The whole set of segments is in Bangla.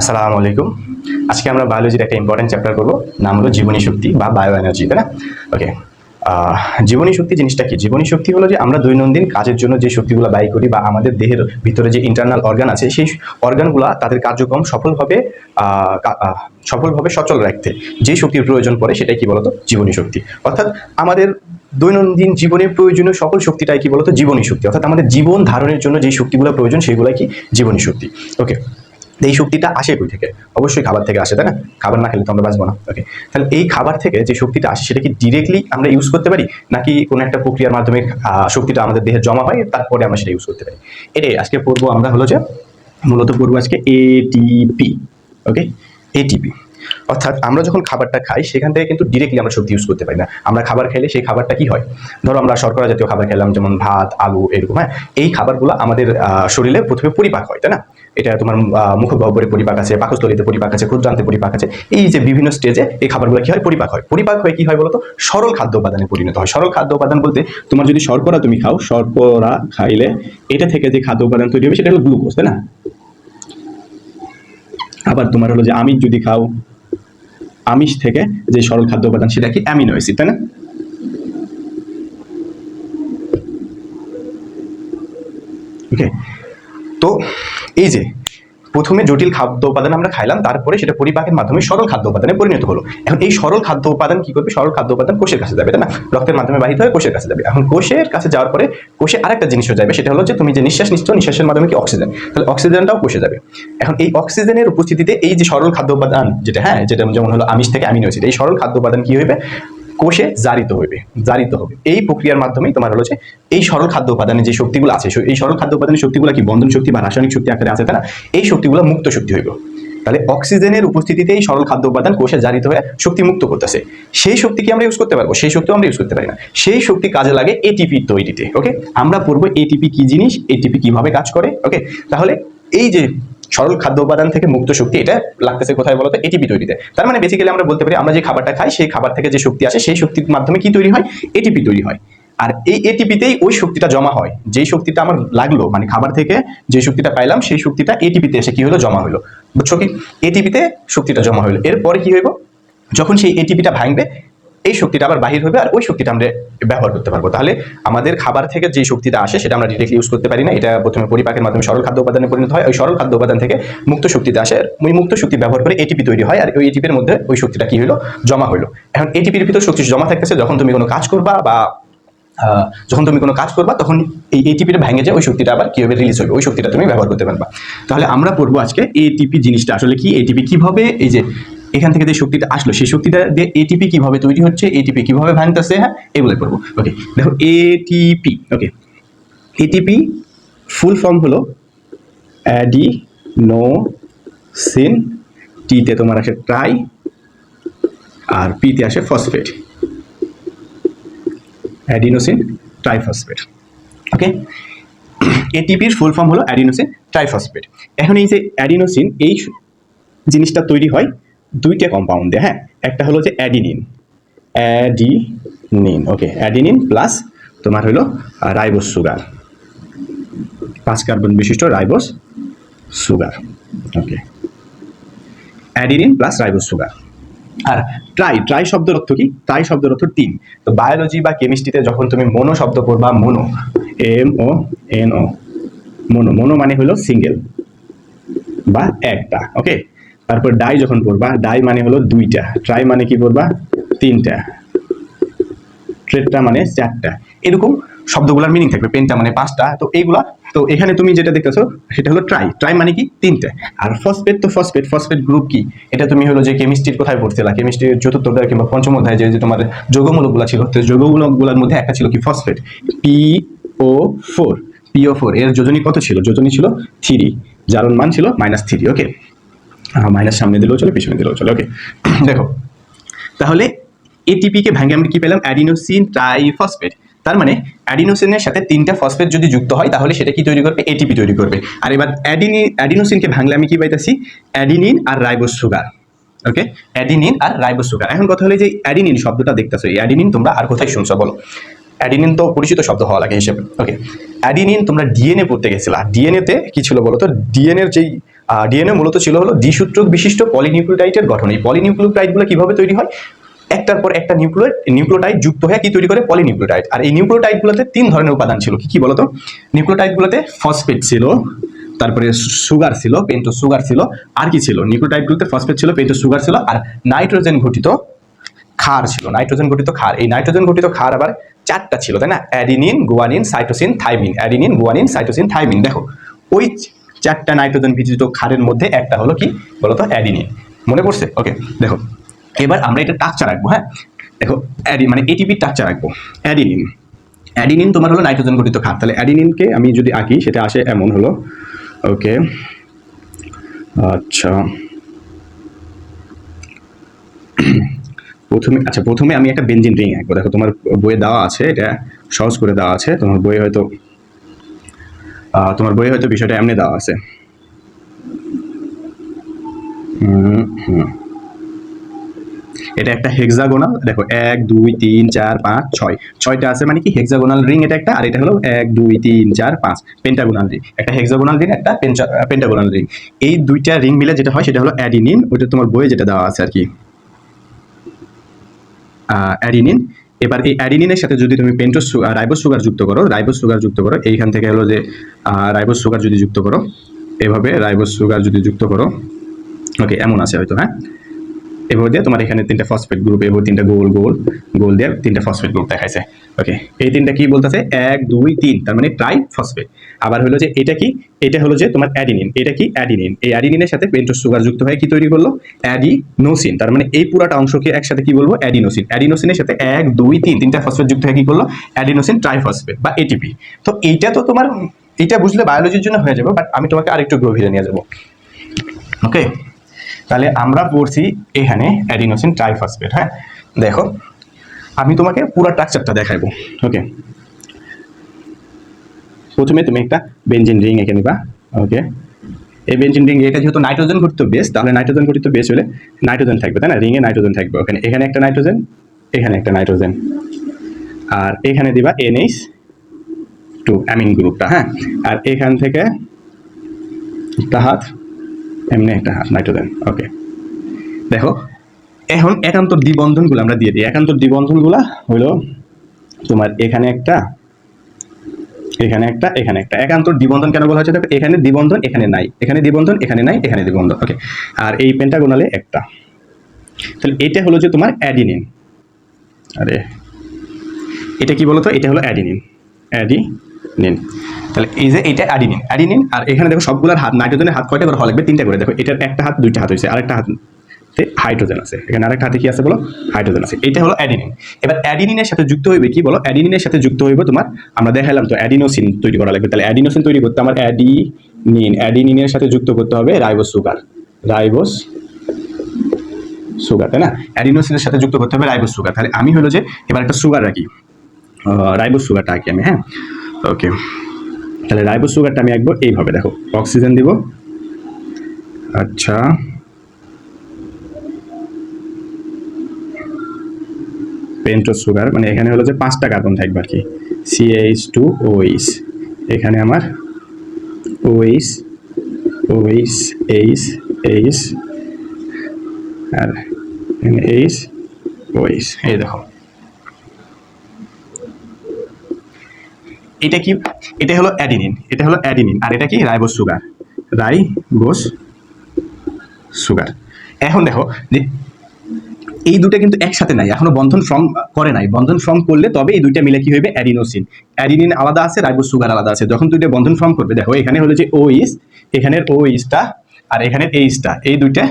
আসসালামু আলাইকুম। আজকে আমরা বায়োলজির একটা ইম্পর্টেন্ট চ্যাপ্টার করবো, নাম হলো জীবনী শক্তি বা বায়ো এনার্জি, তাই না? ওকে। জীবনী শক্তি জিনিসটা কি? জীবনী শক্তি হলো যে আমরা দৈনন্দিন কাজের জন্য যে শক্তিগুলো ব্যয় করি বা আমাদের দেহের ভিতরে যে ইন্টারনাল অর্গান আছে সেই অর্গানগুলা তাদের কার্যক্রম সফলভাবে সচল রাখতে যে শক্তির প্রয়োজন পড়ে সেটাই কি বলতো জীবনী শক্তি। অর্থাৎ আমাদের দৈনন্দিন জীবনে প্রয়োজনীয় সকল শক্তিটাই কি বলতো জীবনী শক্তি। অর্থাৎ আমাদের জীবন ধারণের জন্য যে শক্তিগুলো প্রয়োজন সেগুলাই কি জীবনী শক্তি। ওকে। এই শক্তিটা আসে কই থেকে? অবশ্যই খাবার থেকে আসে, তাই না? খাবার না খেলে তো আমরা বাঁচবো না। ওকে, তাহলে এই খাবার থেকে যে শক্তিটা আসে সেটা কি ডিরেক্টলি আমরা ইউজ করতে পারি, নাকি কোনো একটা প্রক্রিয়ার মাধ্যমে শক্তিটা আমাদের দেহে জমা হয় তারপরে আমরা সেটা ইউজ করতে পারি? এটাই আজকে পড়বো আমরা, হলো যে মূলত পড়বো আজকে এটিপি। ওকে, এটিপি অর্থাৎ আমরা যখন খাবারটা খাই সেখান থেকে কিন্তু ডিরেক্টলি আমরা শক্তি ইউজ করতে পারি না। আমরা খাবার খেলে সেই খাবারটা কি হয়, ধরো আমরা শর্করা জাতীয় খাবার খেলাম, যেমন ভাত, আলু, এরকম। হ্যাঁ, এই খাবারগুলো আমাদের শরীরে প্রথমে পরিপাক হয়, তাই না? এটা তোমার মুখগহ্বরে পরিপাক আছে, পাকস্থলীতে পরিপাক আছে, ক্ষুদ্রান্তে পরিপাক আছে। এই যে বিভিন্ন স্টেজে এই খাবারগুলো কি হয়, পরিপাক হয়। পরিপাক হয়ে কি হয় বলতো, সরল খাদ্য উপাদানে পরিণত হয়। সরল খাদ্য উপাদান বলতে তোমার যদি শর্করা তুমি খাও, শর্করা খাইলে এটা থেকে যে খাদ্য উপাদান তৈরি হবে সেটা হলো গ্লুকোজ, তাই না? আবার তোমার হলো যে আমিষ যদি খাও, আমিষ থেকে যে সরল খাদ্য উপাদান সেটা কি অ্যামিনো অ্যাসিড, তাই না? ওকে, তো এই যে প্রথমে জটিল খাদ্য উপাদান আমরা খাইলাম, তারপরে সেটা পরিপাকের মাধ্যমে সরল খাদ্য উপাদানে পরিণত হলো। এখন এই সরল খাদ্য উপাদান কি করবে, সরল খাদ্য উপাদান কোষের কাছে যাবে, তাই না? রক্তের মাধ্যমে বাহিত হয়ে কোষের কাছে যাবে। এখন কোষের কাছে যাওয়ার পরে কোষে আরেকটা জিনিসও যাবে, সেটা হলো যে তুমি যে নিঃশ্বাস নিচ্ছ, নিঃশ্বাসের মাধ্যমে কি অক্সিজেন, তাহলে অক্সিজেনটাও কোষে যাবে। এখন এই অক্সিজেনের উপস্থিতিতে এই যে সরল খাদ্য উপাদান যেটা, হ্যাঁ, যেটা যেমন হলো আমিষ থেকে অ্যামিনো অ্যাসিড, এই সরল খাদ্য উপাদান কি হবে, কোষে জারিত হবে। এই প্রক্রিয়ার মাধ্যমেই তোমার হলো যে এই সরল খাদ্য উপাদানে যে শক্তিগুলো আছে, এই সরল খাদ্য উপাদানের শক্তিগুলো কি বন্ধন শক্তি বা রাসায়নিক শক্তি আকারে আছে, তাই না? এই শক্তিগুলো মুক্ত শক্তি হইব। তাহলে অক্সিজেনের উপস্থিতিতে এই সরল খাদ্য উপাদান কোষে জারিত হয়ে শক্তি মুক্ত করতেছে। সেই শক্তি কি আমরা ইউজ করতে পারবো? সেই শক্তিও আমরা ইউজ করতে পারি না। সেই শক্তি কাজে লাগে এটিপি তৈরিতে। ওকে, আমরা পড়বো এটিপি কি জিনিস, এটিপি কিভাবে কাজ করে। ওকে, তাহলে এই যে সরল খাদ্য উপাদান থেকে মুক্ত শক্তি, এটা লাগতেছে কোথায় বলতো, এটিপি তৈরিতে। তার মানে বেসিক্যালি আমরা বলতে পারি আমরা যে খাবারটা খাই সেই খাবার থেকে যে শক্তি আসে সেই শক্তির মাধ্যমে কি তৈরি হয়, এটিপি তৈরি হয়। আর এই এটিপিতেই ওই শক্তিটা জমা হয়, যেই শক্তিটা আমার লাগলো, মানে খাবার থেকে যে শক্তিটা পাইলাম সেই শক্তিটা এটিপিতে এসে কি হলো, জমা হলো। বুঝছো কি? এটিপিতে শক্তিটা জমা হলো, এরপরে কি হইব, যখন সেই এটিপিটা ভাঙবে এই শক্তিটা আবার বাহির হবে আর ওই শক্তিটা আমরা ব্যবহার করতে পারবো। তাহলে আমাদের খাবার থেকে যে শক্তিটা আসে সেটা আমরা ডিরেক্টলি ইউজ করতে পারি না, এটা প্রথমে পরিপাকের মাধ্যমে সরল খাদ্য উপাদানে পরিণত হয়। ওই সরল খাদ্য উপাদান থেকে মুক্ত শক্তিতে আসে, ওই মুক্ত শক্তি ব্যবহার করে এটিপি তৈরি হয়, আর ওই এটিপির মধ্যে ওই শক্তিটা কি হলো, জমা হলো। এখন এটিপির ভিতর শক্তি জমা থাকতেছে, যখন তুমি কোনো কাজ করবা বা তখন এই এটিপিটা ভেঙে যায়, ওই শক্তিটা আবার কিভাবে রিলিজ হবে, ওই শক্তিটা তুমি ব্যবহার করতে পারবা। তাহলে আমরা পড়বো আজকে এটিপি জিনিসটা আসলে কি, এটিপি কিভাবে, এই যে এখান থেকে যে শক্তিটা আসলো সেই শক্তিটা দিয়ে এটিপি কিভাবে তৈরি হচ্ছে, এটিপি কিভাবে ভাঙতেছে, হ্যাঁ, এগুলোই পড়বো। ওকে, দেখো এটিপি। ওকে, এটিপি ফুল ফর্ম হলো অ্যাডিনোসিন, টিতে তোমার আসে ট্রাই আর পিতে আসে ফসফেট, অ্যাডিনোসিন ট্রাইফসফেট। ওকে, এটিপির ফুল ফর্ম হলো অ্যাডিনোসিন ট্রাইফসফেট। এখন এই যে অ্যাডিনোসিন, এই জিনিসটা তৈরি হয় দুইটা কম্পাউন্ডে। হ্যাঁ, একটা হলো যে অ্যাডিনিন, ওকে, অ্যাডিনিন প্লাস তোমার হলো রাইবোস সুগার, 5 কার্বন বিশিষ্ট রাইবোস সুগার। ওকে, অ্যাডিনিন প্লাস রাইবোস সুগার। আর ট্রাই শব্দের অর্থ কি? ট্রাই শব্দের অর্থ 3। তো বায়োলজি বা কেমিস্ট্রিতে যখন তুমি মোনো শব্দ পড়বা, মোনো, MONO, মোনো মানে হলো সিঙ্গেল বা একটা। ওকে, তারপর ডাই যখন পড়বা, ডাই মানে হলো 2টা, ট্রাই মানে কি পড়বা, 3টা, ট্রেট্রা মানে 4টা। এরকম শব্দগুলোর মিনিং থাকবে, পেন্টা মানে 5টা। তো এইগুলা, তো এখানে তুমি যেটা দেখতেছো সেটা হলো ট্রাই মানে কি 3টে। আর ফসফেট, তো ফসফেট গ্রুপ কি, এটা তুমি হলো যে কেমিস্ট্রির কোথায় পড়ছিলা, কেমিস্ট্রির 4র্থ অধ্যায় কিংবা 5ম অধ্যায় যে তোমার যৌগমূলকগুলো ছিল, তো যৌগমূলকগুলোর মধ্যে একটা ছিল কি ফসফেট, PO4 এর যোজনী কত ছিল, যোজনী ছিল 3, যার মান ছিল -3। ওকে, মাইনাস সামনে দিলেও চলে, পিছনে দিলেও চলে। ওকে, দেখো তাহলে এটিপি কে ভাঙে আমরা কি পেলাম, অ্যাডিনোসিন ট্রাইফসফেট। তার মানে অ্যাডিনোসিনের সাথে 3টা ফসফেট যদি যুক্ত হয় তাহলে সেটা কি তৈরি করবে, এটিপি তৈরি করবে। আর এবার অ্যাডিনোসিনকে ভাঙলে আমি কি পাইতাছি, অ্যাডিনিন আর রাইবোস সুগার। ওকে, অ্যাডিনিন আর রাইবোস সুগার। এখন কথা হলো যে অ্যাডিনিন শব্দটা দেখতেছো, এই অ্যাডিনিন তোমরা আর কোথায় শুনছো বলো? অ্যাডিনিন তো পরিচিত শব্দ হওয়া লাগে হিসেবে। ওকে, অ্যাডিনিন তোমরা ডিএনএ পড়তে গেছিলা, ডিএনএতে কি ছিল বলো তো, ডিএনএর যেই ডিএনএ মূলত ছিল হলো দ্বিসূত্রক বিশিষ্ট পলিনিউক্লিওটাইডের গঠন। এই পলিনিউক্লিওটাইডগুলো কিভাবে তৈরি হয়? একটার পর একটা নিউক্লিওটাইড যুক্ত হয়ে কি তৈরি করে? পলিনিউক্লিওটাইড। আর এই নিউক্লিওটাইডগুলোতে 3 ধরনের উপাদান ছিল। কি কি বলতো? নিউক্লিওটাইডগুলোতে ফসফেট ছিল, তারপরে সুগার ছিল, পেন্টোজ সুগার ছিল, আর কি ছিল? নিউক্লিওটাইডগুলোতে ফসফেট ছিল, পেন্টোজ সুগার ছিল, আর নাইট্রোজেন ঘটিত ক্ষার ছিল। নাইট্রোজেন ঘটিত ক্ষার, এই নাইট্রোজেন ঘটিত ক্ষার আবার 4টা ছিল, তাই না? Adenine, guanine, cytosine, thymine. Adenine, guanine, cytosine, thymine. দেখো ওই 4টা নাইট্রোজেন ভিত্তিক ক্ষারের মধ্যে একটা হলো কি বলতো? অ্যাডিনিন। মনে পড়ছে? ওকে, দেখো এবার আমরা এটা টাকচার রাখবো। হ্যাঁ, দেখো মানে এটিপি টাকচার রাখবো। অ্যাডিনিন, অ্যাডিনিন তোমার হলো নাইট্রোজেন ঘটিত ক্ষার। তাহলে অ্যাডিনিনকে আমি যদি আঁকি সেটা আসে এমন হলো। ওকে, আচ্ছা প্রথমে আমি একটা বেনজিন রিং আঁকবো। দেখো তোমার বইয়ে দেওয়া আছে, এটা সহজ করে দেওয়া আছে। তোমার বইয়ে হয়তো বিষয়টা এমনি দেওয়া আছে। এটা একটা হেক্সাগোনাল। দেখো 1 2 3 4 5 6 6টা আছে, মানে কি হেক্সাগোনাল রিং এটা একটা। আর এটা হলো 1 2 3 4 5 পেন্টাগোনাল রিং। একটা হেক্সাগোনাল রিং, একটা পেন্টাগোনাল রিং। এই দুইটা রিং মিলে যেটা হয় সেটা হলো অ্যাডিনিন। ওটা তোমার বইয়ে যেটা দেওয়া আছে আর কি, অ্যাডিনিন। এবার এই অ্যাডিনিনের সাথে যদি তুমি রাইবোজ সুগার যুক্ত করো, এইখান থেকে হলো যে রাইবোজ সুগার যদি যুক্ত করো, এভাবে রাইবোজ সুগার যদি যুক্ত করো, ওকে এমন আছে হয়তো। হ্যাঁ, এভাবে দিয়ে তোমার এখানে 3টা ফসফেট গ্রুপ, এভাবে 3টা গোল দিয়ে 3টা ফসফেট গ্রুপ দেখাইছে। ওকে, এই 3টা কি বলতেছে? 1 2 3, তার মানে ট্রাই ফসফেট। আবার হলো যে এটা কি? এটা হলো যে তোমার অ্যাডিনিন। এটা কি? অ্যাডিনিন। এই অ্যাডিনিনের সাথে পেন্টোজ সুগার যুক্ত হয়ে কি তৈরি করলো? অ্যাডিনোসিন। তার মানে এই পুরাটা অংশকে একসাথে কি বলবো? অ্যাডিনোসিন। অ্যাডিনোসিনের সাথে 1 2 3 3টা ফসফেট যুক্ত হয়ে কি করলো? অ্যাডিনোসিন ট্রাইফসফেট বা এটিপি। তো এইটা তো তোমার, এটা বুঝলে বায়োলজির জন্য হয়ে যাবে, বাট আমি তোমাকে আরেকটু গভীরে নিয়ে যাবো। ওকে, তাহলে আমরা পড়ছি এখানে অ্যাডিনোসিন ট্রাইফসফেট। হ্যাঁ, দেখো আমি তোমাকে পুরো স্ট্রাকচারটা দেখাবো। ওকে, প্রথমে তুমি একটা বেনজিন রিং এঁকে নিবা। ওকে, এই বেনজিন রিং, এটা যেহেতু নাইট্রোজেন ঘটিত বেস, তাহলে নাইট্রোজেন ঘটিত বেস হলে নাইট্রোজেন থাকবে, তাই না? রিংয়ে নাইট্রোজেন থাকবে। এখানে একটা নাইট্রোজেন, এখানে একটা নাইট্রোজেন, আর এখানে দিবা NH2 অ্যামিন গ্রুপটা। হ্যাঁ, আর এখান থেকে একটা হাত, এমনি একটা হাত নাইট্রোজেন। ওকে, দেখো এখন একান্তর দ্বিবন্ধনগুলো আমরা দিয়ে দিই। একান্তর দ্বিবন্ধনগুলো হলো তোমার এখানে একটা, এখানে একটা, এখানে একটা। একান্তর দ্বিবন্ধন কেন বলা হচ্ছে? দেখো এখানে দ্বিবন্ধন, এখানে নাই, এখানে দ্বিবন্ধন, এখানে নাই, এখানে দ্বিবন্ধন। ওকে, আর এই পেন্টাগোনালে একটা। তাহলে এটা হলো যে তোমার অ্যাডিনিন। আরে এটা কি বলতো? এটা হলো অ্যাডিনিন। অ্যাডিনিন। তাহলে এই যে এটা অ্যাডিনিন, অ্যাডিনিন। আর এখানে দেখো সবগুলোর হাত, নাইট্রোজেনের হাত কয়টা করে হওয়া লাগবে? 3টা করে। দেখো এটার একটা হাত, 2টা হাত হয়েছে, আরেকটা হাত হাইড্রোজেন আছে, এখানে আরেকটা হাতে কি আছে বলো? হাইড্রোজেন আছে। এটা হলো অ্যাডিনিন। এবার অ্যাডিনিনের সাথে যুক্ত হইবে কি বলো? অ্যাডিনিনের সাথে যুক্ত হইবে তোমার, আমরা দেখালাম তো অ্যাডিনোসিন তৈরি করা লাগবে। তাহলে অ্যাডিনোসিন তৈরি করতে আমার অ্যাডিনিনের সাথে যুক্ত করতে হবে রাইবোজ সুগার, তাই না? অ্যাডিনোসিনের সাথে যুক্ত করতে হবে রাইবোজ সুগার। তাহলে আমি হলো যে এবার একটা সুগার রাখি, রাইবোজ সুগারটা আঁকি আমি। হ্যাঁ, ওকে, তাহলে রাইবোজ সুগারটা আমি আঁকবো এইভাবে। দেখো অক্সিজেন দিব, আচ্ছা পেন্টোজ সুগার, মানে এখানে হলো যে 5টা কার্বন থাকবে আর কি, CH2OH। এখানে আমার OH H আর OH। এই দেখো এটা কি? এটা হলো অ্যাডিনিন, আর এটা কি? Ribose sugar. এখন দেখো যে এই দুটো কিন্তু একসাথে নাই, এখনো বন্ধন ফর্ম করে নাই। বন্ধন ফর্ম করলে তবে এই দুইটা মিলে কি হইবে? অ্যাডিনোসিন। অ্যাডিনিন আলাদা আছে, রাইবোজ সুগার আলাদা আছে। যখন দুইটা বন্ধন ফর্ম করবে, দেখো এখানে হলো যে OH, এখানের OHটা আর এখানের Hটা, এই দুইটা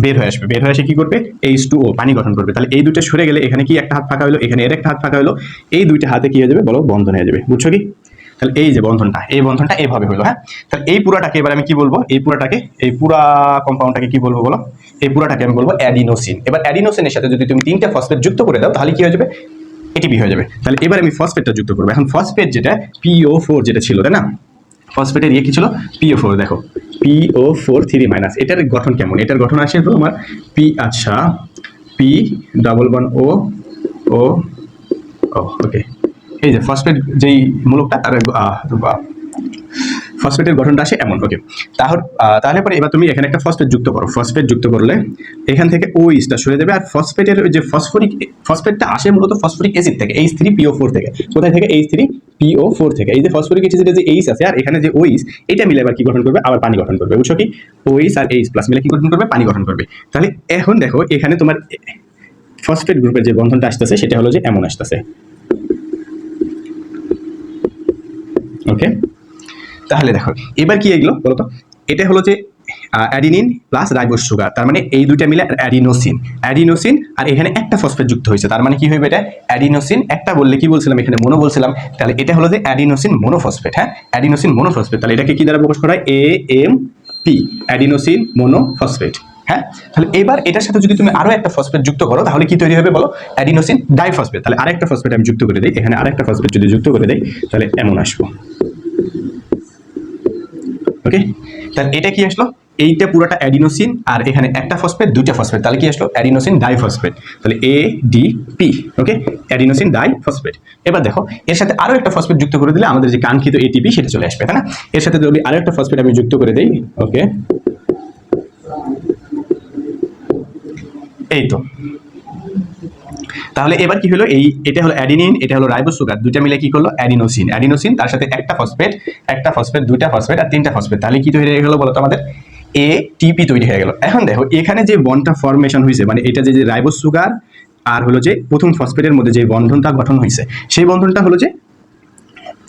বের হয়ে আসবে। বের হয়ে এসে কি করবে? H2O পানি গঠন করবে। তাহলে এই দুইটা সরে গেলে এখানে কি একটা হাত ফাঁকা হলো, এখানে এর একটা হাত ফাঁকা হলো, এই দুইটা হাতে কি হয়ে যাবে বলো? বন্ধন হয়ে যাবে। বুঝছো কি? তাহলে এই যে বন্ধনটা, এই বন্ধনটা এইভাবে হলো। হ্যাঁ, তাহলে এই পুরাটাকে এবার আমি কি বলবো? এই পুরা কম্পাউন্ডটাকে কি বলবো বলো? এই পুরাটাকে আমি বলবো অ্যাডিনোসিন। এবার অ্যাডিনোসিনের সাথে যদি তুমি 3টা ফসফেট যুক্ত করে দাও, তাহলে কি হয়ে যাবে? এটিপি হয়ে যাবে। তাহলে এবার আমি ফসফেটটা যুক্ত করবো। এখন ফসফেট যেটা PO4 যেটা ছিল, তাই না? ফসফেটের কি ছিল? PO4। দেখো PO4 3-, এটার গঠন কেমন? এটার গঠন আসে তো আমার আচ্ছা P ডাবল বন্ড O ওকে, এই যে ফসফেট যেই মূলকটা তার ফসফেটের গঠনটা আসে এমন। ওকে, তাহলে পরে এবার তুমি এখানে একটা ফসফেট যুক্ত করো, ফসফেট যুক্ত করলে এখান থেকে ওইসটা সরে যাবে, আর ফসফেটের যে ফসফেটটা আসে মূলত ফসফরিক অ্যাসিড থেকে, H3PO4 থেকে। কোথায় থেকে? H3PO4 থেকে। এই যে ফসফরিক অ্যাসিডের যে এইচ আছে আর এখানে যে ওইস, এটা মিলে আবার কি গঠন করবে? আবার পানি গঠন করবে। বুঝছো কি? ওইস আর এইচ প্লাস মিলে কি গঠন করবে? পানি গঠন করবে। তাহলে এখন দেখো এখানে তোমার ফসফেট গ্রুপের যে বন্ধনটা আসতেছে সেটা হলো যে এমন আসতেছে। ওকে, তাহলে দেখো এবার কি এগুলো বলো তো? এটা হলো যে অ্যাডিনিন প্লাস রাইবোজ সুগার, তার মানে এই দুইটা মিলে অ্যাডিনোসিন, আর এখানে একটা ফসফেট যুক্ত হয়েছে, তার মানে কি হবে? এটা অ্যাডিনোসিন। একটা বললে কি বলছিলাম? এখানে মোনো বলছিলাম, তাহলে এটা হলো যে অ্যাডিনোসিন মোনোফসফেট। হ্যাঁ, অ্যাডিনোসিন মোনোফসফেট। তাহলে এটাকে কি দ্বারা প্রকাশ করা হয়? AMP, adenosine monophosphate. হ্যাঁ, তাহলে এবার এটার সাথে যদি তুমি আরো একটা ফসফেট যুক্ত করো তাহলে কি তৈরি হবে বলো? Adenosine diphosphate. তাহলে আরেকটা ফসফেট আমি যুক্ত করে দিই, এখানে আরেকটা ফসফেট যদি যুক্ত করে দেই তাহলে এমন আসবো। ওকে, তাহলে এটা কি আসলো? এইটা পুরোটা অ্যাডিনোসিন, আর এখানে একটা ফসফেট, দুইটা ফসফেট, তাহলে কি আসলো? Adenosine diphosphate. তাহলে ADP। ওকে, অ্যাডিনোসিন ডাইফসফেট। এবার দেখো এর সাথে আরো একটা ফসফেট যুক্ত করে দিলে আমাদের যে কাঙ্ক্ষিত ATP সেটা চলে আসবে, তাই না? এর সাথে যদি আরো একটা ফসফেট আমি যুক্ত করে দেই, ওকে, এই তো। তাহলে এবার কি হলো? এটা হলো অ্যাডিনিন, এটা হলো রাইবোজ সুগার, দুইটা মিলে কি করলো? অ্যাডিনোসিন, তার সাথে একটা ফসফেট, দুইটা ফসফেট আর তিনটা ফসফেট, তাহলে কি তৈরি হয়ে গেল বলো তো? আমাদের ATP তৈরি হয়ে গেল। এখন দেখো এখানে যে বন্ডটা ফরমেশন হয়েছে, মানে এটা যে রাইবোজ সুগার আর হলো যে প্রথম ফসফেটের মধ্যে যে বন্ধনটা গঠন হয়েছে, সেই বন্ধনটা হলো যে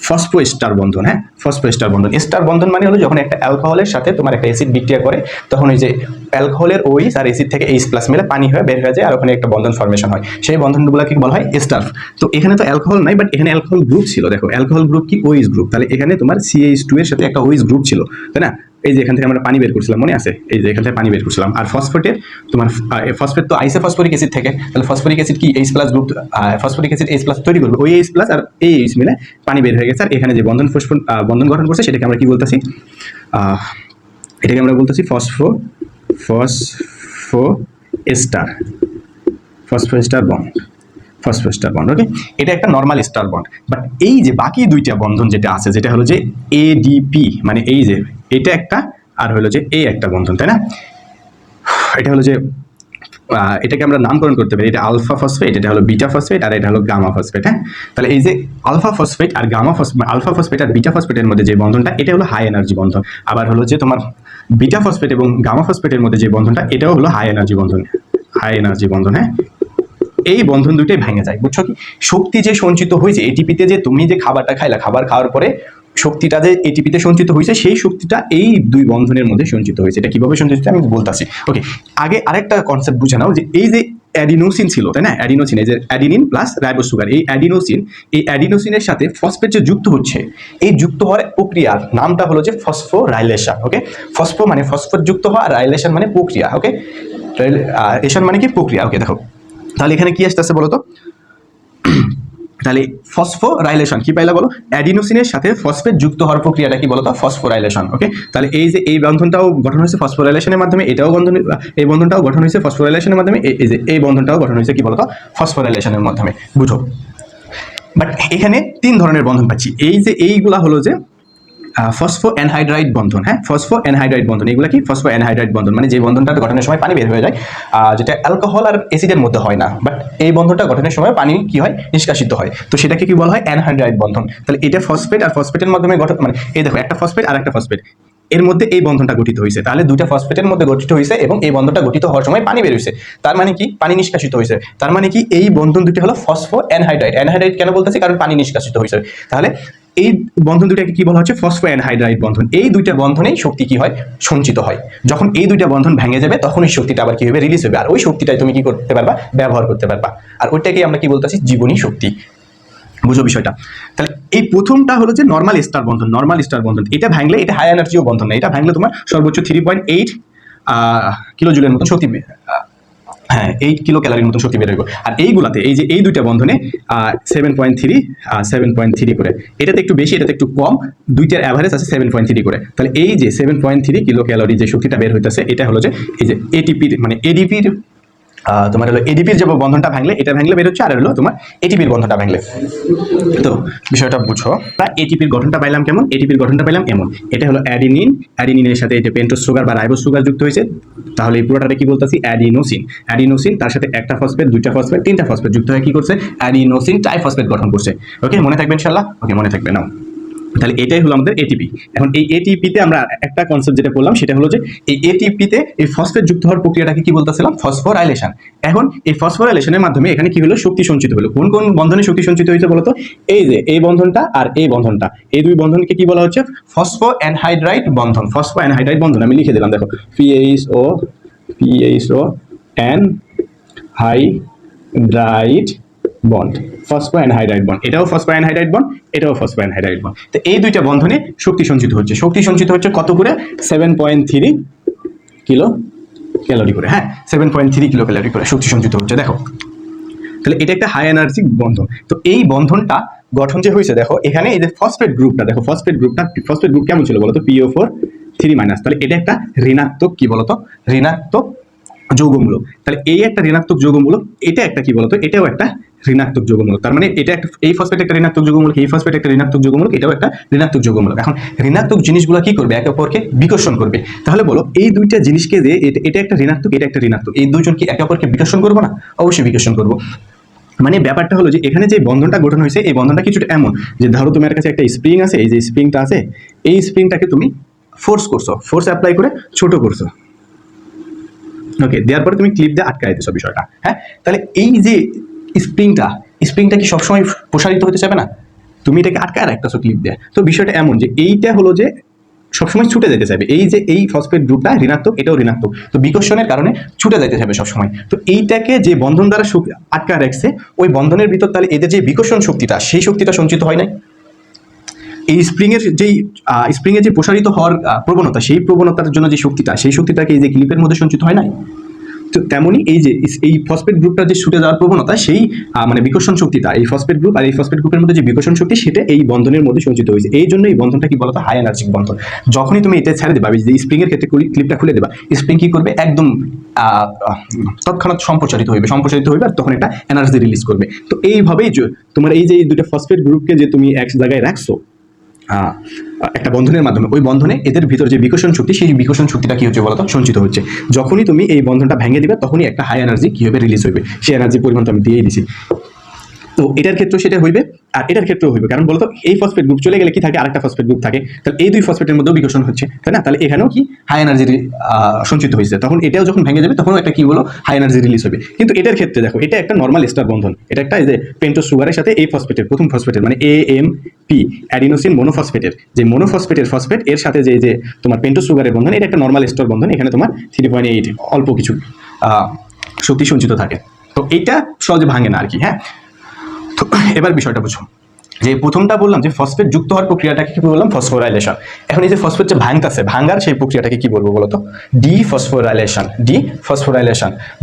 ফসফোস্টার বন্ধন। হ্যাঁ, ফসফোস্টার বন্ধন। স্টার বন্ধন মানে হলো যখন একটা অ্যালকোহলের সাথে তোমার একটা অ্যাসিড বিক্রিয়া করে, তখন ওই যে অ্যালকোহলের ওইস আর অ্যাসিড থেকে H+ মিলে পানি হয়ে বের হয়ে যায়, আর ওখানে একটা বন্ধন ফরমেশন হয়, সেই বন্ধনগুলোকে বলা হয় এস্টার। তো এখানে তো অ্যালকোহল নাই, বাট এখানে অ্যালকোহল গ্রুপ ছিল। দেখো অ্যালকোহল গ্রুপ কি? ওইস গ্রুপ। তাহলে এখানে তোমার CH2 এর সাথে একটা ওইস গ্রুপ ছিল, তাই না? এই যে এখান থেকে আমরা পানি বের করছিলাম, মনে আছে? এই যে এখান থেকে পানি বের করছিলাম। আর ফসফেটের তোমার ফসফেট তো আইসে ফসফরিক অ্যাসিড থেকে, তাহলে ফসফরিক অ্যাসিড কি H+ group, phosphoric acid H+ তৈরি করবে, ওই H+ আর এই H মিলে পানি বের হয়ে গেছে, আর এখানে যে বন্ধন গঠন করছে সেটাকে আমরা কি বলতেছি? এটাকে আমরা বলতেছি ফসফোস্টার বন্ড। ওকে, এটা একটা নর্মাল স্টার বন্ড। বাট এই যে বাকি দুইটা বন্ধন যেটা আছে, যেটা হলো যে ADP, মানে এই যে এটা একটা আর হলো যে এই একটা বন্ধন, তাই না? এটা হলো যে এটাকে আমরা নামকরণ করতে পারি, এটা আলফা ফসফেট, এটা হলো বিটা ফসফেট, আর এটা হলো গামা ফসফেট। হ্যাঁ, তাহলে এই যে আলফা ফসফেট আর আলফা ফসফেট আর বিটা ফসফেটের মধ্যে যে বন্ধনটা, এটা হলো হাই এনার্জি বন্ধন। আবার হলো যে তোমার বিটা ফসফেট এবং গামা ফসফেটের মধ্যে যে বন্ধনটা, এটাও হলো হাই এনার্জি বন্ধন। হ্যাঁ, এই বন্ধন দুইটাই ভেঙে যায়। বুঝছো কি? শক্তি যে সঞ্চিত হয়েছে এটিপিতে, যে তুমি যে খাবারটা খাইলা, খাবার খাওয়ার পরে শক্তিটা যে এটিপিতে সঞ্চিত হয়েছে, সেই শক্তিটা এই দুই বন্ধনের মধ্যে সঞ্চিত হয়েছে। এটা কিভাবে সঞ্চিত হয়েছে আমি বলতাছি। ওকে, আগে আরেকটা কনসেপ্ট বুঝে নাও, যে এই যে অ্যাডিনোসিন ছিল, তাই না? অ্যাডিনোসিন, এই যে অ্যাডিনিন প্লাস রাইবোজ সুগার, এই অ্যাডিনোসিনের সাথে ফসফেট যে যুক্ত হচ্ছে, এই যুক্ত হওয়ার প্রক্রিয়ার নামটা হলো যে ফসফোরাইলেশন। ওকে, ফসফো মানে ফসফেট যুক্ত হওয়া, আর রাইলেশন মানে প্রক্রিয়া। ওকে, রাইলেশন মানে কি? প্রক্রিয়া। ওকে, দেখো তাহলে এখানে কি আসতেছে বলো তো? তাহলে ফসফোরাইলেশন কি পাইলা বলো? অ্যাডিনোসিনের সাথে ফসফেট যুক্ত হওয়ার প্রক্রিয়াটা কি বলো তো? ফসফোরাইলেশন। ওকে, তাহলে এই যে এই বন্ধনটাও গঠন হয়েছে ফসফোরাইলেশনের মাধ্যমে, এই বন্ধনটাও গঠন হয়েছে ফসফোরাইলেশনের মাধ্যমে, এই যে এই বন্ধনটাও গঠন হয়েছে কি বলো তো? ফসফোরাইলেশনের মাধ্যমে। বুঝো? বাট এখানে তিন ধরনের বন্ধন পাচ্ছি। এই যে এইগুলা হলো যে ফসফো অ্যানহাইড্রাইড বন্ধন। হ্যাঁ, ফসফো অ্যানহাইড্রাইড বন্ধন। এগুলো কি? ফসফো অ্যানহাইড্রাইড বন্ধন মানে যে বন্ধনটা গঠনের সময় পানি বের হয়ে যায়, যেটা অ্যালকোহল আর অ্যাসিডের মধ্যে হয় না, বাট এই বন্ধনটা গঠনের সময় পানি কি হয়? নিষ্কাশিত হয়। তো সেটাকে কি বলা হয়? অ্যানহাইড্রাইড বন্ধন। তাহলে এটা ফসফেট আর ফসফেটের মাধ্যমে গঠন, মানে এই দেখো একটা ফসফেট আর একটা ফসফেট, এর মধ্যে এই বন্ধনটা গঠিত হয়েছে। তাহলে দুইটা ফসফেটের মধ্যে গঠিত হয়েছে এবং এই বন্ধনটা গঠিত হওয়ার সময় পানি বের হয়েছে, তার মানে কি? পানি নিষ্কাশিত হয়েছে। তার মানে কি? এই বন্ধন দুটি হলো ফসফো অ্যানহাইড্রাইড। অ্যানহাইড্রাইড কেন বলতেছি? কারণ পানি নিষ্কাশিত হয়েছে। তাহলে এই বন্ধন দুটাকে কি বলা হচ্ছে? ফসফো অ্যানহাইড্রাইড বন্ধন। এই দুইটা বন্ধনেই শক্তি কি হয়? সঞ্চিত হয়। যখন এই দুইটা বন্ধন ভেঙে যাবে তখন এই শক্তিটা আবার কি হবে? রিলিজ হবে, আর ওই শক্তিটাই তুমি কি করতে পারবা? ব্যবহার করতে পারবা। আর ওইটাকে আমরা কি বলতেছি? জীবনী শক্তি। বুঝো বিষয়টা? তাহলে এই প্রথমটা হলো যে নর্মাল স্টার বন্ধন। এটা ভাঙলে, এটা হাই এনার্জিও বন্ধন না, এটা ভাঙলে তোমার সর্বোচ্চ 3.8 কিলো জুলের মতো শক্তি, হ্যাঁ 8 কিলো ক্যালোরির মতো শক্তি বের হইব। আর এইগুলাতে এই যে এই দুইটা বন্ধনে 7.3 করে, এটাতে একটু বেশি, এটাতে একটু কম, দুইটার অ্যাভারেজ আছে 7.3 করে। তাহলে এই যে 7.3 কিলো ক্যালোরি যে শক্তিটা বের হইতেছে, এটা হলো যে এই যে এটিপির মানে তোমার হলো এডিপির যে বন্ধনটা ভাঙলে, এটা ভাঙলে বের হচ্ছে, আর হলো তোমার এটিপির বন্ধনটা ভাঙলে। তো বিষয়টা বুঝো, এটিপির গঠনটা পাইলাম কেমন, এটিপির গঠনটা পাইলাম এমন, এটা হলো অ্যাডিনিন, অ্যাডিনিনের সাথে এটা পেন্টোজ সুগার বা রাইবোজ সুগার যুক্ত হয়েছে, তাহলে এই পুরোটাকে কি বলতেছি, অ্যাডিনোসিন। অ্যাডিনোসিন তার সাথে একটা ফসফেট, দুইটা ফসফেট, তিনটা ফসফেট যুক্ত হয়ে কি করছে, অ্যাডিনোসিন ট্রাইফসফেট গঠন করছে। ওকে, মনে থাকবে ইনশাআল্লাহ? ওকে, মনে থাকবে। নাও তাহলে এটাই হলো আমাদের এটিপি। এখন এই এটিপিতে আমরা একটা কনসেপ্ট যেটা বললাম সেটা হলো যে এই এটিপিতে এই ফসফেট যুক্ত হওয়ার প্রক্রিয়াটাকে কি বলতেছিলাম, ফসফোরাইলেশন। এখন এই ফসফোরাইলেশনের মাধ্যমে এখানে কি হলো, শক্তি সঞ্চিত হলো। কোন কোন বন্ধনে শক্তি সঞ্চিত হয়েছে বলতো, এই যে এই বন্ধনটা আর এই বন্ধনটা, এই দুই বন্ধনকে কি বলা হচ্ছে, ফসফো অ্যানহাইড্রাইড বন্ধন। ফসফো অ্যানহাইড্রাইড বন্ধন আমি লিখে দিলাম, দেখো পিএইচও অ্যানহাইড্রাইড বন্ড, ফসফোঅ্যানহাইড্রাইড বন্ড, এটাও ফসফোঅ্যানহাইড্রাইড বন্ড, এটাও ফসফোঅ্যানহাইড্রাইড বন্ড। তো এই দুইটা বন্ধনে শক্তি সঞ্চিত হচ্ছে। শক্তি সঞ্চিত হচ্ছে কত করে, 7.3 কিলো ক্যালোরি করে। হ্যাঁ, 7.3 কিলো ক্যালোরি করে শক্তি সঞ্চিত হচ্ছে। দেখো তাহলে এটা একটা হাই এনার্জি বন্ধন। তো এই বন্ধনটা গঠন যে হয়েছে, দেখো এখানে এই যে ফসফেট গ্রুপটা, দেখো ফসফেট গ্রুপ কেমন ছিল বলতো, PO4 3-, তাহলে এটা একটা ঋণাত্মক কি বলতো, ঋণাত্মক যৌগমূলক। তাহলে এই একটা ঋণাত্মক যৌগমূলক, এটা একটা কি বলতো, এটাও একটা ঋণাত্মক যৌগমূলক। তার মানে এটা একটা, এই ফসফেট একটা ঋণাত্মক যৌগমূলক, এই ফসফেট একটা ঋণাত্মক যৌগমূলক, এটাও একটা ঋণাত্মক যৌগমূলক। এখন ঋণাত্মক জিনিসগুলো কি করবে, একে অপরকে বিকর্ষণ করবে। তাহলে বলো এই দুইটা জিনিসকে যে এটা একটা ঋণাত্মক, এটা একটা ঋণাত্মক, এই দুইজন কি একে অপরকে বিকর্ষণ করবো না? অবশ্যই বিকর্ষণ করবো। মানে ব্যাপারটা হলো যে এখানে যে বন্ধনটা গঠন হয়েছে, এই বন্ধনটা কিছুটা এমন যে ধরো তোমার কাছে একটা স্প্রিং আছে, এই যে স্প্রিংটা আছে, এই স্প্রিংটাকে তুমি ফোর্স করছো, ফোর্স অ্যাপ্লাই করে ছোট করছো। ওকে, দেওয়ার পরে তুমি ক্লিপ দিয়ে আটকাই দিছো বিষয়টা। হ্যাঁ, তাহলে এই যে স্প্রিংটা কি সবসময় প্রসারিত হতে চাবে না, তুমি এটাকে আটকায় রাখতেছো ক্লিপ দিয়ে। তো বিষয়টা এমন যে এইটা হলো যে সবসময় ছুটে যেতে চাইবে, এই যে এই ফসফেট গ্রুপটা ঋণাত্মক, এটাও ঋণাত্মক, তো বিকর্ষণের কারণে ছুটে যেতে চাইবে সবসময়। তো এইটাকে যে বন্ধন দ্বারা আটকায় রাখছে, ওই বন্ধনের ভিতর তাহলে এদের যে বিকর্ষণ শক্তিটা, সেই শক্তিটা সঞ্চিত হয় নাই। এই স্প্রিংয়ের যে প্রসারিত হওয়ার প্রবণতা, সেই প্রবণতার জন্য যে শক্তিটা, সেই শক্তিটাকে এই যে ক্লিপের মধ্যে সঞ্চিত হয় নাই। তো তেমনই এই যে এই ফসফেট গ্রুপটা যে ছুটে যাওয়ার প্রবণতা, সেই মানে বিকর্ষণ শক্তিটা, এই ফসফেট গ্রুপ আর এই ফসফেট গ্রুপের মধ্যে যে বিকর্ষণ শক্তি, সেটা এই বন্ধনের মধ্যে সঞ্চিত হয়েছে। এই জন্য এই বন্ধনটা কি বলতো, হাই এনার্জিক বন্ধন। যখনই তুমি এটা ছেড়ে দেবা, যে স্প্রিং এর ক্ষেত্রে ক্লিপটা খুলে দেবা, স্প্রিং কি করবে, একদম তৎক্ষণাৎ সম্প্রসারিত হইবে, আর তখন এটা এনার্জি রিলিজ করবে। তো এইভাবেই তোমার এই যে দুটো ফসফেট গ্রুপকে যে তুমি এক জায়গায় রাখছো একটা বন্ধনের মাধ্যমে, ওই বন্ধনে এদের ভিতর যে বিকর্ষণ শক্তি, সেই বিকর্ষণ শক্তিটা কি হচ্ছে বলতো, সঞ্চিত হচ্ছে। যখনই তুমি এই বন্ধনটা ভেঙে দিবে, তখনই একটা হাই এনার্জি কি হবে, রিলিজ হইবে। সেই এনার্জির পরিমাণ আমি দিয়েই দিছি। তো এটার ক্ষেত্রেও সেটা হইবে, আর এটার ক্ষেত্রেও হইবে। কারণ বলতো এই ফসফেট গ্রুপ চলে গেলে কি থাকে, আরেকটা ফসফেট গ্রুপ থাকে, তাহলে এই দুই ফসফেটের মধ্যেও বিকর্ষণ হচ্ছে, তাই না? তাহলে এখানেও কি হাই এনার্জি সঞ্চিত হয়েছে, তখন এটাও যখন ভেঙে যাবে, তখন একটা কি হলো, হাই এনার্জি রিলিজ হবে। কিন্তু এটার ক্ষেত্রে দেখো, এটা একটা নর্মাল স্টার বন্ধন, এটা একটা এই যে পেন্টোজ সুগারের সাথে এই ফসফেটের, প্রথম ফসফেটের মানে AMP, অ্যাডিনোসিন মোনোফসফেটের, যে মোনোফসফেটের ফসফেট এর সাথে যে তোমার পেন্টোজ সুগারের বন্ধন, এটা একটা নর্মাল স্টার বন্ধন। এখানে তোমার 3.8 অল্প কিছু শক্তি সঞ্চিত থাকে। তো এইটা সহজে ভাঙে না আর কি। হ্যাঁ, তো এবার বিষয়টা বুঝো, যে প্রথমটা বললাম যে ফসফেট যুক্ত হওয়ার প্রক্রিয়াটাকে কি বললাম, ফসফোরাইলেশন। এখন এই যে ফসফেট যে ভাঙতেছে, ভাঙার সেই প্রক্রিয়াটাকে কি বলবো বলতো, ডিফসফোরাইলেশন।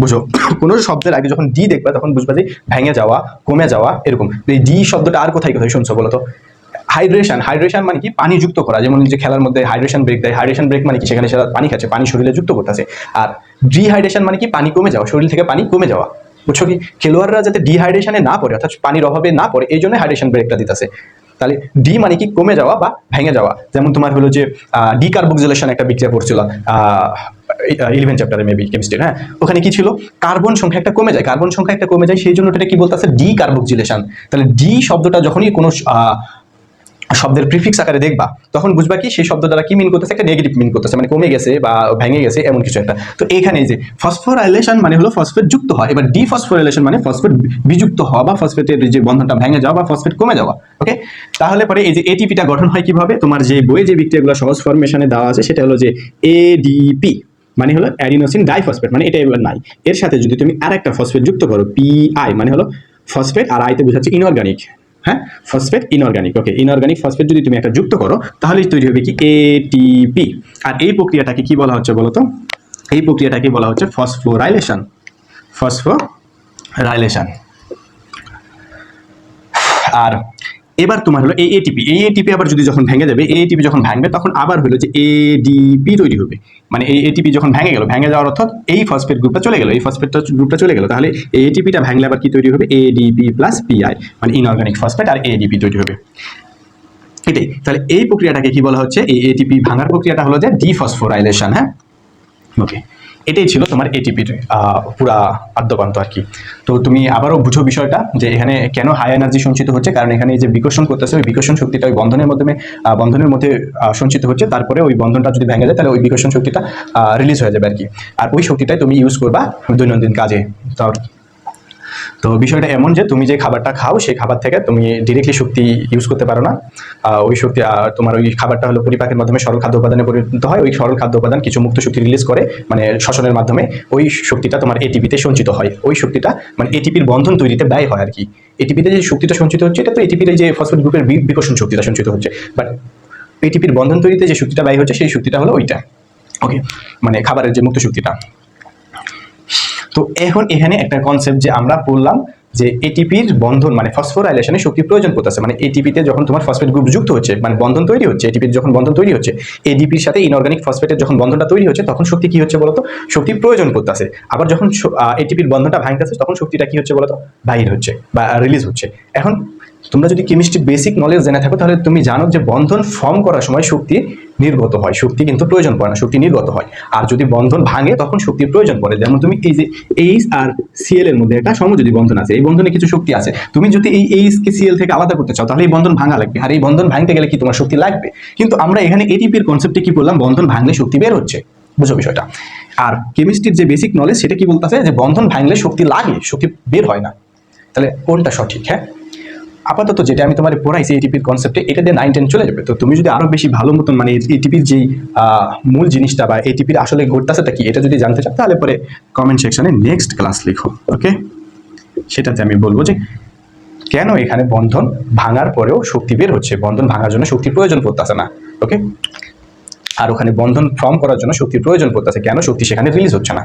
বুঝো, কোনো শব্দের আগে যখন ডি দেখবা, তখন বুঝবা যে ভেঙে যাওয়া, কমে যাওয়া, এরকম। এই ডি শব্দটা আর কোথায় কোথায় শুনছো বলতো, হাইড্রেশন মানে কি, পানি যুক্ত করা। যেমন যে খেলার মধ্যে হাইড্রেশন ব্রেক দেয়, হাইড্রেশন ব্রেক মানে কি, সেখানে সেটা পানি খাচ্ছে, পানি শরীরে যুক্ত করতেছে। আর ডিহাইড্রেশন মানে কি, পানি কমে যাওয়া, শরীর থেকে পানি কমে যাওয়া। বুঝছো কি, খেলোয়াড়রা যাতে ডিহাইড্রেশনে না পড়ে, অর্থাৎ পানির অভাবে না পড়ে, এই জন্য হাইড্রেশন ব্রেকটা দিতেছে। তাহলে ডি মানে কি, কমে যাওয়া বা ভেঙে যাওয়া। যেমন তোমার হলো যে ডিকার্বক্সিলেশন একটা বিক্রিয়া পড়ছিল 11 চ্যাপ্টারে মেবি কেমিস্ট্রি। হ্যাঁ, ওখানে কি ছিল, কার্বন সংখ্যা একটা কমে যায়, সেই জন্য এটা কি বলতেছে, ডিকার্বক্সিলেশন। তাহলে ডি শব্দটা যখনই কোনো শব্দের প্রিফিক্স আকারে দেখবা, তখন বুঝবা কি সেই শব্দ দ্বারা কি মিন করতেছে, একটা নেগেটিভ মিন করতেছে, মানে কমে গেছে বা ভেঙে গেছে, এমন কিছু একটা। তো এইখানে যে ফসফোরাইলেশন মানে হলো ফসফেট যুক্ত হয়, এবার ডিফসফোরাইলেশন মানে ফসফেট বিযুক্ত হওয়া বা ফসফেটের যে বন্ধনটা ভেঙে যাওয়া বা ফসফেট কমে যাওয়া। ওকে, তাহলে পরে এই যে এটিপিটা গঠন হয় কিভাবে, তোমার যে বইয়ে যে বিক্রিয়াগুলো সহজ ফরমেশনে দেওয়া আছে, সেটা হলো যে এডিপি মানে হলো অ্যাডিনোসিন ডাইফসফেট, মানে এটা এবার নাই, এর সাথে যদি তুমি আরেকটা ফসফেট যুক্ত করো, PI মানে হলো ফসফেট, আর আইতে বোঝাচ্ছে ইনঅর্গানিক। হ্যাঁ, ফসফেট ইনঅর্গানিক। ওকে, ইনঅর্গানিক ফসফেট যদি তুমি একটা যুক্ত করো, তাহলে তৈরি হবে কি, ATP। আর এই প্রক্রিয়াটাকে কি বলা হচ্ছে বলতো, এই প্রক্রিয়াটাকে বলা হচ্ছে ফসফোরাইলেশন। আর এবার তোমার হলো এই এটিপি আবার যদি যখন ভেঙে যাবে, এই এটিপি যখন ভাঙবে তখন আবার হলো যে এডিপি তৈরি হবে। মানে এই এটিপি যখন ভেঙে যাওয়ার অর্থ এই ফসফেট গ্রুপটা চলে গেল, এই ফসফেট গ্রুপটা চলে গেল, তাহলে এই এটিপিটা ভাঙলে আবার কি তৈরি হবে, এডিপি প্লাস পিআই, মানে ইনঅর্গানিক ফসফেট আর এডিপি তৈরি হবে। এটাই তাহলে এই প্রক্রিয়াটাকে কি বলা হচ্ছে, এই এটিপি ভাঙার প্রক্রিয়াটা হলো যে ডিফসফোরাইলেশন। হ্যাঁ, ওকে, এটাই ছিল তোমার এটিপির পুরা আদ্যপান্ত আর কি। তো তুমি আবারও বুঝো বিষয়টা যে এখানে কেন হাই এনার্জি সঞ্চিত হচ্ছে, কারণ এখানে যে বিকর্ষণ করতেছে ওই বিকর্ষণ শক্তিটা ওই বন্ধনের মধ্যে সঞ্চিত হচ্ছে, তারপরে ওই বন্ধনটা যদি ভেঙে যায় তাহলে ওই বিকর্ষণ শক্তিটা রিলিজ হয়ে যাবে আর কি। আর ওই শক্তিটাই তুমি ইউজ করবা দৈনন্দিন কাজে। তো বিষয়টা এমন যে তুমি যে খাবারটা খাও সেই খাবার থেকে তুমি ডিরেক্টলি শক্তি ইউজ করতে পারো না। ওই শক্তি তোমার ওই খাবারটা হলো পরিপাকের মাধ্যমে সরল খাদ্য উপাদানে পরিণত হয়। ওই সরল খাদ্য উপাদান কিছু মুক্ত শক্তি রিলিজ করে, মানে শ্বসনের মাধ্যমে ওই শক্তিটা তোমার এটিপিতে সঞ্চিত হয়। ওই শক্তিটা মানে এটিপির বন্ধন তৈরিতে ব্যয় হয় আর কি। এটিপিতে যে শক্তিটা সঞ্চিত হচ্ছে এটা তো এটিপির যে ফসফেট গ্রুপের বিকর্ষণ শক্তিটা সঞ্চিত হচ্ছে, বাট এটিপির বন্ধন তৈরিতে যে শক্তিটা ব্যয় হচ্ছে সেই শক্তিটা হলো ওইটা। ওকে, মানে খাবারের যে মুক্ত শক্তিটা। তো এখন এখানে একটা কনসেপ্ট যে আমরা বললাম যে এটিপির বন্ধন মানে ফসফোরাইলেশনে শক্তির প্রয়োজন পড়তেছে, মানে এটিপিতে যখন তোমার ফসফেট গ্রুপ যুক্ত হচ্ছে মানে বন্ধন তৈরি হচ্ছে, এটিপির যখন বন্ধন তৈরি হচ্ছে, এডিপির সাথে ইনঅর্গানিক ফসফেটের যখন বন্ধনটা তৈরি হচ্ছে তখন শক্তি কি হচ্ছে বলতো, শক্তির প্রয়োজন পড়তেছে। আবার যখন এটিপির বন্ধনটা ভাঙতেছে তখন শক্তিটা কি হচ্ছে বলতো, বাহির হচ্ছে বা রিলিজ হচ্ছে। এখন তোমরা যদি কেমিস্ট্রি বেসিক নলেজ জেনে থাকো তাহলে তুমি জানো যে বন্ধন ফর্ম করার সময় শক্তি নির্গত হয়, শক্তি কিন্তু প্রয়োজন পড়ে না, শক্তি নির্গত হয়। আর যদি বন্ধন ভাঙে তখন শক্তির প্রয়োজন পড়ে। যেমন তুমি এই যে এইচ আর সিএল এর মধ্যে একটা সমযোজী বন্ধন আছে, এই বন্ধনে কিছু শক্তি আছে, তুমি যদি এই এইচ কে সিএল থেকে আলাদা করতে চাও তাহলে এই বন্ধন ভাঙা লাগবে, আর এই বন্ধন ভাঙতে গেলে কি তোমার শক্তি লাগবে। কিন্তু আমরা এখানে এটিপির কনসেপ্টে কি বললাম, বন্ধন ভাঙলে শক্তি বের হচ্ছে, বুঝো বিষয়টা। আর কেমিস্ট্রির যে বেসিক নলেজ সেটা কি বলতেছে যে বন্ধন ভাঙলে শক্তি লাগে, শক্তি বের হয় না। তাহলে কোনটা সঠিক? হ্যাঁ, আপাতত যেটা আমি তোমার পড়াইছি এটিপির কনসেপ্টে, এটা দিয়ে 9-10 চলে যাবে। তো তুমি যদি আরো বেশি ভালো মতন মানে এটিপির যেই মূল জিনিসটা বা এটিপির আসলে ঘটতেছেটা কি এটা যদি জানতে চাও তাহলে পরে কমেন্ট সেকশনে নেক্সট ক্লাস লিখো। ওকে, সেটাতে আমি বলবো যে কেন এখানে বন্ধন ভাঙার পরেও শক্তি বের হচ্ছে, বন্ধন ভাঙার জন্য শক্তির প্রয়োজন পড়তেছে না। ওকে, আর ওখানে বন্ধন ফর্ম করার জন্য শক্তির প্রয়োজন পড়তেছে, কেন শক্তি সেখানে রিলিজ হচ্ছে না।